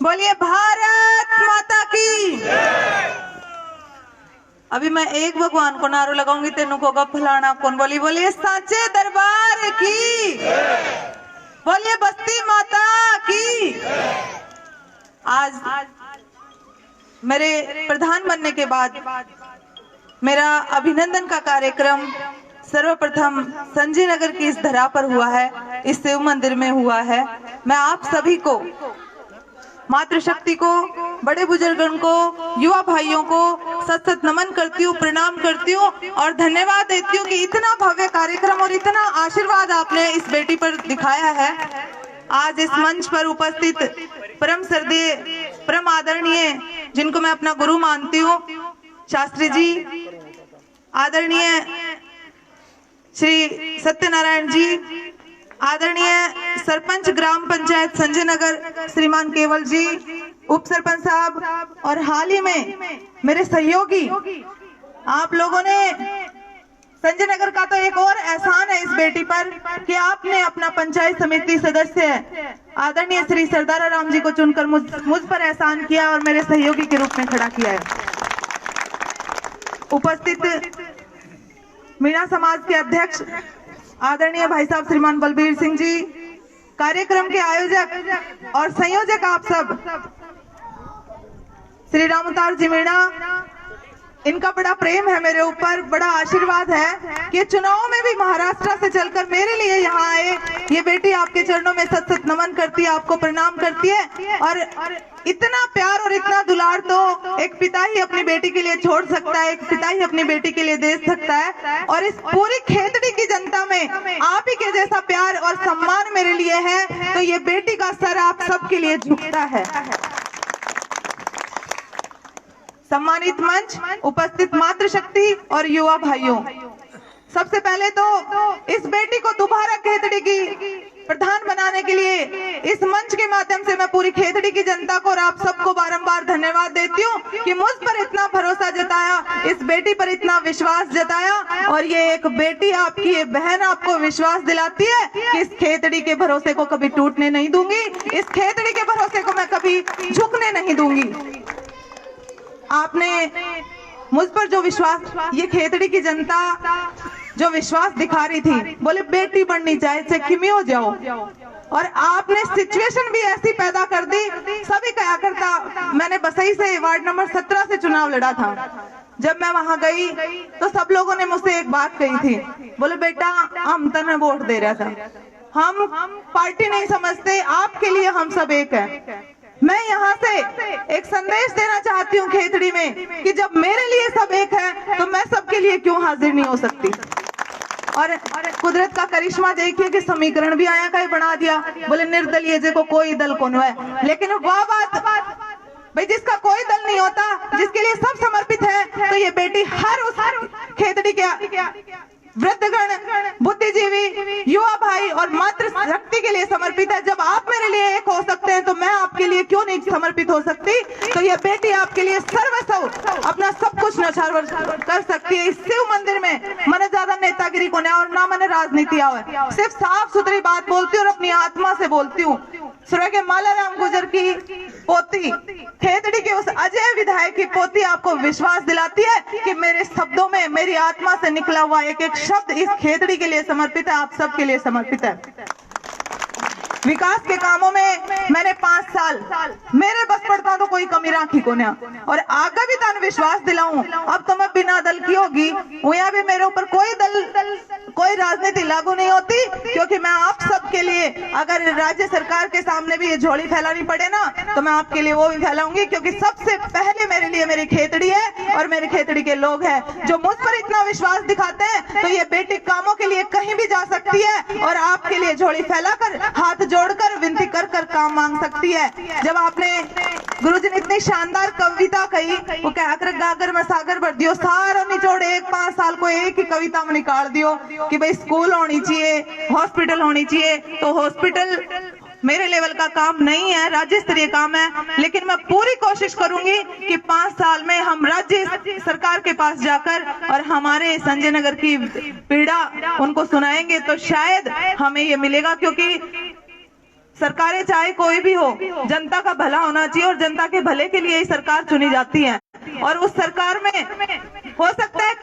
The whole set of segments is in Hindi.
बोलिए भारत माता की। अभी मैं एक भगवान को नारो लगाऊंगी, तेनों को फलाना कौन। बोलिए सांचे दरबार की। बोलिए बस्ती माता की। आज मेरे प्रधान बनने के बाद मेरा अभिनंदन का कार्यक्रम सर्वप्रथम संजय नगर की इस धरा पर हुआ है, इस शिव मंदिर में हुआ है। मैं आप सभी को, मातृशक्ति को, बड़े बुजुर्गों को, युवा भाइयों को सत सत नमन करती हूँ, प्रणाम करती हूँ और धन्यवाद देती हूँ कि इतना भव्य कार्यक्रम और इतना आशीर्वाद आपने इस बेटी पर दिखाया है। आज इस मंच पर उपस्थित परम श्रद्धेय, परम आदरणीय, जिनको मैं अपना गुरु मानती हूँ, शास्त्री जी, आदरणीय श्री सत्यनारायण जी, आदरणीय सरपंच ग्राम पंचायत संजय नगर श्रीमान केवल जी, उप सरपंच साहब, और हाल ही में मेरे सहयोगी, आप लोगों ने संजय नगर का तो एक और एहसान है इस बेटी पर कि आपने अपना पंचायत समिति सदस्य आदरणीय श्री सरदारा राम जी को चुनकर मुझ पर एहसान किया और मेरे सहयोगी के रूप में खड़ा किया है। उपस्थित मीणा समाज के अध्यक्ष आदरणीय भाई साहब श्रीमान बलबीर सिंह जी, कार्यक्रम के आयोजक और संयोजक आप सब, श्री रामतार जी मीणा, इनका बड़ा प्रेम है मेरे ऊपर, बड़ा आशीर्वाद है कि चुनाव में भी महाराष्ट्र से चलकर मेरे लिए यहाँ आए। ये बेटी आपके चरणों में सत सत नमन करती है, आपको प्रणाम करती है। और इतना प्यार और इतना दुलार तो एक पिता ही अपनी बेटी के लिए छोड़ सकता है, एक पिता ही अपनी बेटी के लिए दे सकता है। और इस पूरी खेतड़ी की जनता में आप ही के जैसा प्यार और सम्मान मेरे लिए है, तो ये बेटी का सर आप सबके लिए झुकता है। सम्मानित मंच, उपस्थित मातृशक्ति और युवा भाइयों, सबसे पहले तो इस बेटी को दोबारा खेतड़ी की प्रधान बनाने के लिए इस मंच के माध्यम से मैं पूरी खेतड़ी की जनता को और आप सबको बारंबार धन्यवाद देती हूँ कि मुझ पर इतना भरोसा जताया, इस बेटी पर इतना विश्वास जताया। और ये एक बेटी आपकी, ये बहन आपको विश्वास दिलाती है कि इस खेतड़ी के भरोसे को कभी टूटने नहीं दूंगी, इस खेतड़ी के भरोसे को मैं कभी झुकने नहीं दूंगी। आपने मुझ पर जो विश्वास, ये खेतड़ी की जनता जो विश्वास दिखा रही थी, बोले बेटी बननी चाहे किमी हो जाओ, और आपने सिचुएशन भी ऐसी पैदा कर दी। सभी कहा करता, मैंने बसई से वार्ड नंबर 17 से चुनाव लड़ा था। जब मैं वहां गई तो सब लोगों ने मुझसे एक बात कही थी, बोले बेटा हम तने वोट दे रहा था, हम पार्टी नहीं समझते, आपके लिए हम सब एक है। मैं यहाँ से एक संदेश देना चाहती हूँ खेतड़ी में कि जब मेरे लिए सब एक है तो मैं सबके लिए क्यों हाजिर नहीं हो सकती। और कुदरत का करिश्मा देखिए कि समीकरण भी आया का ही बना दिया, बोले निर्दलीय जे को कोई दल कौन है। लेकिन वह बात भाई, जिसका कोई दल नहीं होता, जिसके लिए सब समर्पित है, तो ये बेटी हर उस खेतड़ी के वृद्धगण, बुद्धिजीवी, युवा भाई और मातृशक्ति के लिए समर्पित है। जब आप मेरे लिए एक हो सकते हैं तो मैं आपके लिए क्यों नहीं समर्पित हो सकती। तो ये बेटी आपके लिए सर्वस्व अपना सब कुछ न्यौछावर कर सकती है। इस शिव मंदिर में मैंने ज्यादा नेतागिरी को नहीं और ना मैंने राजनीति आवा, सिर्फ साफ सुथरी बात बोलती हूँ और अपनी आत्मा से बोलती हूँ। स्वर्गीय मालाराम गुर्जर की पोती, खेतड़ी के उस अजय विधायक की पोती आपको विश्वास दिलाती है कि मेरे शब्दों में, मेरी आत्मा से निकला हुआ एक एक शब्द इस खेतड़ी के लिए समर्पित है, आप सबके लिए समर्पित है। विकास के कामों में मैंने 5 साल मेरे बस पड़ता तो कोई कमी राखी को ना, और आगे भी तान विश्वास दिलाऊं, अब तो मैं बिना दल की होगी, वहां भी मेरे ऊपर कोई दल, कोई राजनीति लागू नहीं होती, क्योंकि मैं आप सबके लिए, अगर राज्य सरकार के सामने भी ये झोली फैलानी पड़े ना, तो मैं आपके लिए वो भी फैलाऊंगी, क्योंकि सबसे पहले मेरे लिए मेरी खेतड़ी है और मेरी खेतड़ी के लोग हैं जो मुझ पर इतना विश्वास दिखाते हैं। तो ये बेटी कामों के लिए कहीं भी जा सकती है और आपके लिए झोली फैलाकर, हाथ जोड़कर, विनती कर कर काम मांग सकती है। जब आपने गुरुजी ने इतनी शानदार कविता कही, वो कहकर गागर में सागर भर दियो, सारा निचोड़ एक 5 साल को एक ही कविता में निकाल दियो कि भाई स्कूल होनी चाहिए, हॉस्पिटल होनी चाहिए। तो हॉस्पिटल मेरे लेवल का काम नहीं है, राज्य स्तरीय काम है, लेकिन मैं पूरी कोशिश करूंगी कि 5 साल में हम राज्य सरकार के पास जाकर और हमारे संजय नगर की पीड़ा उनको सुनाएंगे तो शायद हमें ये मिलेगा। क्योंकि सरकारें चाहे कोई भी हो, जनता का भला होना चाहिए और जनता के भले के लिए ही सरकार चुनी जाती है। और उस सरकार में हो सकता है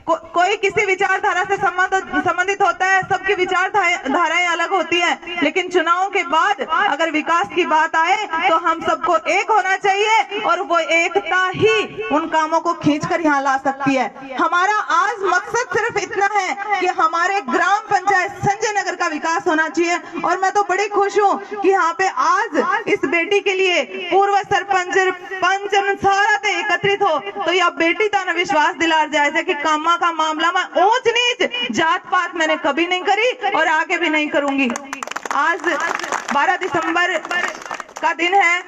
कोई किसी विचारधारा से संबंधित होता है, सबकी विचारधाराएं अलग होती हैं, लेकिन चुनाव के बाद अगर विकास की बात आए तो हम सबको एक होना चाहिए और वो एकता ही उन कामों को खींचकर यहाँ ला सकती है। हमारा आज मकसद सिर्फ इतना है कि हमारे ग्राम पंचायत संजय नगर का विकास होना चाहिए। और मैं तो बड़ी खुश हूँ कि यहाँ पे आज इस बेटी के लिए पूर्व सरपंच पंच सारा एकत्रित हो तो यह बेटी तना विश्वास दिला जाए कि कामा का मामला में ऊंच नीच जात पात मैंने कभी नहीं करी और आगे भी नहीं करूंगी। आज 12 दिसंबर का दिन है,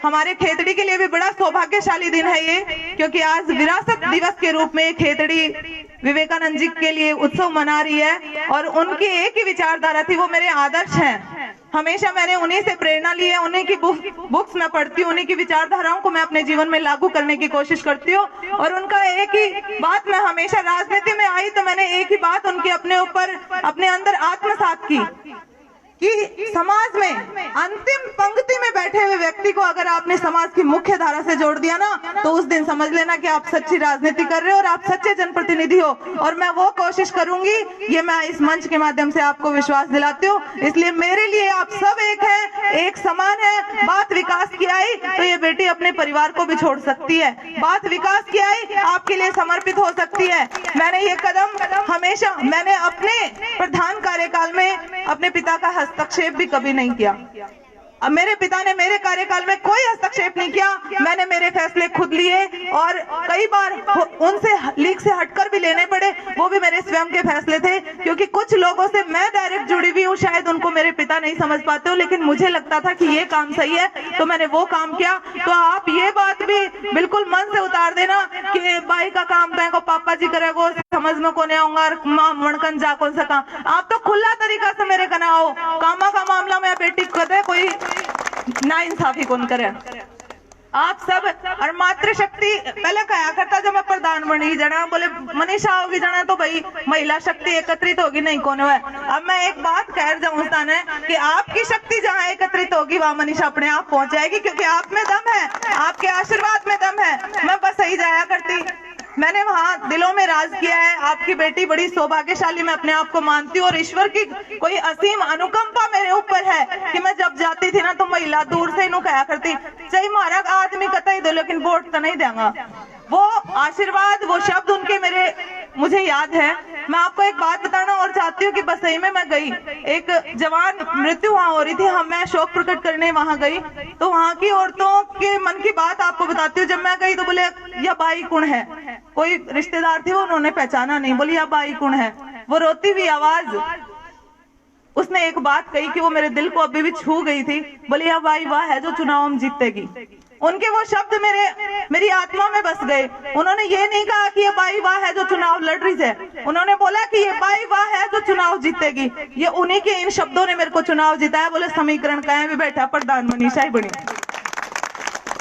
हमारे खेतड़ी के लिए भी बड़ा सौभाग्यशाली दिन है ये, क्योंकि आज विरासत दिवस के रूप में खेतड़ी विवेकानंद जी के लिए उत्सव मना रही है। और उनकी एक ही विचारधारा थी, वो मेरे आदर्श हैं। हमेशा मैंने उन्हीं से प्रेरणा ली है, उन्हीं की बुक्स मैं पढ़ती हूँ, उन्हीं की विचारधाराओं को मैं अपने जीवन में लागू करने की कोशिश करती हूँ। और उनका एक ही बात, मैं हमेशा राजनीति में आई तो मैंने एक ही बात उनके अपने ऊपर अपने अंदर आत्मसात की कि समाज में अंतिम पंक्ति में बैठे हुए व्यक्ति को अगर आपने समाज की मुख्य धारा से जोड़ दिया ना तो उस दिन समझ लेना कि आप सच्ची राजनीति कर रहे हो और आप सच्चे जनप्रतिनिधि हो। और मैं वो कोशिश करूंगी, ये मैं इस मंच के माध्यम से आपको विश्वास दिलाती हूँ। इसलिए मेरे लिए आप सब एक हैं, एक समान है। बात विकास की आई तो ये बेटी अपने परिवार को भी छोड़ सकती है, बात विकास की आई आपके लिए समर्पित हो सकती है। मैंने ये कदम हमेशा, मैंने अपने प्रधान कार्यकाल में अपने पिता का हस्तक्षेप भी कभी नहीं किया। अब मेरे पिता ने मेरे कार्यकाल में कोई हस्तक्षेप नहीं किया, मैंने मेरे फैसले खुद लिए और कई बार उनसे लीक से हटकर भी लेने पड़े, वो भी मेरे स्वयं के फैसले थे। क्योंकि कुछ लोगों से मैं डायरेक्ट जुड़ी हुई हूँ, शायद उनको मेरे पिता नहीं समझ पाते हो, लेकिन मुझे लगता था कि ये काम सही है तो मैंने वो काम किया। तो आप ये बात भी बिल्कुल मन से उतार देना कि भाई का काम तो पापा जी करेगो, समझ में कोने आऊंगा मणकन जा कौन सा काम। आप तो खुला तरीका से मेरे कना आओ, कामा का मामला में बेटी करे कोई ना इंसाफी कौन करे। आप सब और मातृशक्ति पहले कहा करता जब मैं प्रधान बनी जाना, बोले मनीषा होगी जाना तो भाई महिला शक्ति एकत्रित होगी, नहीं कौन है। अब मैं एक बात कह जाऊं है कि आपकी शक्ति जहाँ एकत्रित होगी वहां मनीषा अपने आप पहुंच जाएगी, क्योंकि आप में दम है, आपके आशीर्वाद में दम है। मैं बस सही जाया करती, मैंने वहां दिलों में राज किया है। आपकी बेटी बड़ी सौभाग्यशाली मैं अपने आप को मानती हूँ और ईश्वर की कोई असीम अनुकंपा मेरे ऊपर है कि मैं जब जाती थी ना तो महिला दूर से इन्हों कहा करती चाहे मारा आदमी कतई दो लेकिन वोट तो नहीं देगा। वो आशीर्वाद, वो शब्द उनके मेरे मुझे याद है। मैं आपको एक बात बताना और चाहती हूँ कि बस सही में मैं गई, एक जवान मृत्यु वहां हो रही थी, हम मैं शोक प्रकट करने वहां गई तो वहां की औरतों के मन की बात आपको बताती हूँ। जब मैं गई तो बोले यह बाई कौन है, कोई रिश्तेदार थे, उन्होंने पहचाना नहीं, बोली यह बाई कौन है। वो रोती हुई आवाज, उसने एक बात कही कि वो मेरे दिल को अभी भी छू गई थी, बोली यह बाई वह है जो चुनाव हम जीतेगी। उनके वो शब्द मेरी आत्मा में बस गए। उन्होंने ये नहीं कहा कि ये बाई वाह है जो चुनाव लड़ रही है, उन्होंने बोला कि ये बाई वाह है जो चुनाव जीतेगी। ये उन्हीं के इन शब्दों ने मेरे को चुनाव जिताया। बोले समीकरण कहीं भी बैठा प्रधान मनीषा ही बनी।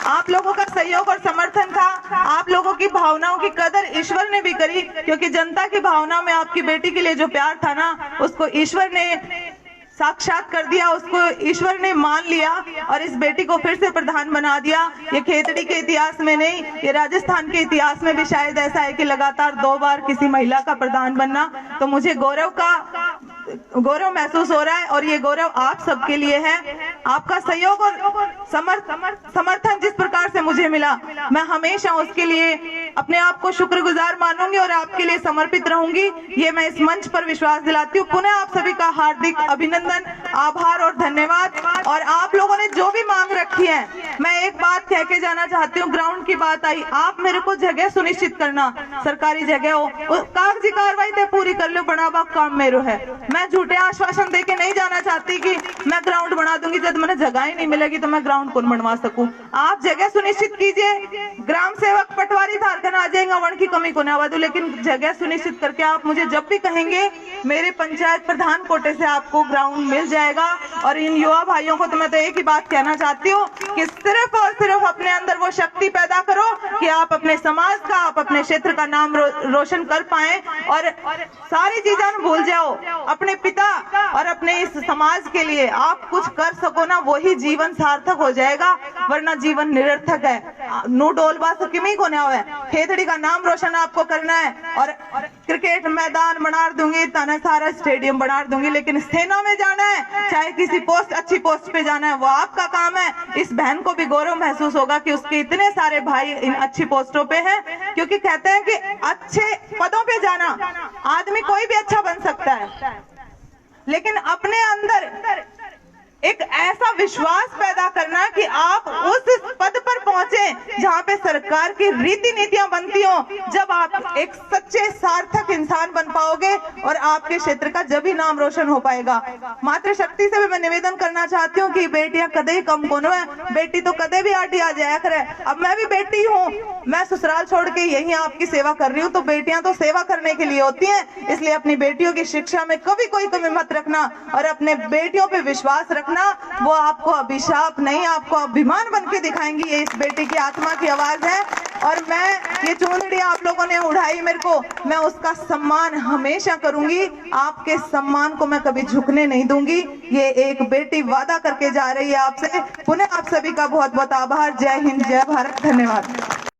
आप लोगों का सहयोग और समर्थन था, आप लोगों की भावनाओं की कदर ईश्वर ने भी करी, क्योंकि जनता की भावना में आपकी बेटी के लिए जो प्यार था ना उसको ईश्वर ने साक्षात कर दिया, उसको ईश्वर ने मान लिया और इस बेटी को फिर से प्रधान बना दिया। ये खेतड़ी के इतिहास में नहीं, ये राजस्थान के इतिहास में भी शायद ऐसा है कि लगातार 2 बार किसी महिला का प्रधान बनना, तो मुझे गौरव महसूस हो रहा है और ये गौरव आप सबके लिए है। आपका सहयोग और समर्थन जिस प्रकार से मुझे मिला, मैं हमेशा उसके लिए अपने आप को शुक्रगुजार मानूंगी और आपके लिए समर्पित रहूंगी। ये मैं इस मंच पर विश्वास दिलाती हूँ। पुनः आप सभी का हार्दिक अभिनंदन, आभार और धन्यवाद। और आप लोगों ने जो भी मांग रखी है, मैं एक बात कह के जाना चाहती हूँ। ग्राउंड की बात आई, आप मेरे को जगह सुनिश्चित करना, सरकारी जगह हो, कागजी कार्रवाई तो पूरी कर लो, बड़ा बाग काम मेरो है। मैं झूठे आश्वासन देके नहीं जाना चाहती कि मैं ग्राउंड बना दूंगी, जब मैंने जगह ही नहीं मिलेगी तो मैं ग्राउंड कौन बनवा सकूं। आप जगह सुनिश्चित कीजिए, ग्राम सेवक पटवारी था आर्गन आ जाएगा, वर्ण की कमी को ना आवा दूं, लेकिन जगह सुनिश्चित करके आप मुझे जब भी कहेंगे मेरे पंचायत प्रधान कोटे से आपको ग्राउंड मिल जाएगा। और इन युवा भाइयों को तो मैं तो एक ही बात कहना चाहती हूँ कि सिर्फ और सिर्फ अपने अंदर वो शक्ति पैदा करो कि आप अपने समाज का, आप अपने क्षेत्र का नाम रोशन कर पाए और सारी चीजें भूल जाओ। अपने पिता और अपने इस समाज के लिए आप कुछ कर सको ना, वही जीवन सार्थक हो जाएगा, वरना जीवन निरर्थक है। नो डोलबा से किमी को ना है, खेतड़ी का नाम रोशन आपको करना है। और क्रिकेट मैदान बना दूंगी, तना सारा स्टेडियम बना दूंगी, लेकिन सेना में जाना है, चाहे किसी पोस्ट, अच्छी पोस्ट पे जाना है, वो आपका काम है। इस बहन को भी गौरव महसूस होगा कि उसके इतने सारे भाई इन अच्छी पोस्टों पे हैं, क्योंकि कहते हैं कि अच्छे पदों पे जाना, आदमी कोई भी अच्छा बन सकता है, लेकिन अपने अंदर एक ऐसा विश्वास पैदा करना कि आप उस पद पर पहुंचे जहां पे सरकार की रीति नीतियां बनती हो। जब आप एक सच्चे सार्थक इंसान बन पाओगे और आपके क्षेत्र का जब ही नाम रोशन हो पाएगा। मातृशक्ति से भी मैं निवेदन करना चाहती हूँ कि बेटियां कदे ही कम कोनो है, बेटी तो कदे भी आटी आ जाया करे। अब मैं भी बेटी हूँ, मैं ससुराल छोड़ के यही आपकी सेवा कर रही हूँ, तो बेटियां तो सेवा करने के लिए होती हैं, इसलिए अपनी बेटियों की शिक्षा में कभी कोई कमी मत रखना और अपने बेटियों पे विश्वास रखना। वो आपको अभिशाप नहीं, आपको अभिमान बन के दिखाएंगी। ये इस बेटी की आत्मा की आवाज है और मैं ये चुनरी आप लोगों ने उठाई मेरे को, मैं उसका सम्मान हमेशा करूंगी। आपके सम्मान को मैं कभी झुकने नहीं दूंगी। ये एक बेटी वादा करके जा रही है आपसे। पुनः आप सभी का बहुत बहुत आभार। जय हिंद, जय भारत, धन्यवाद।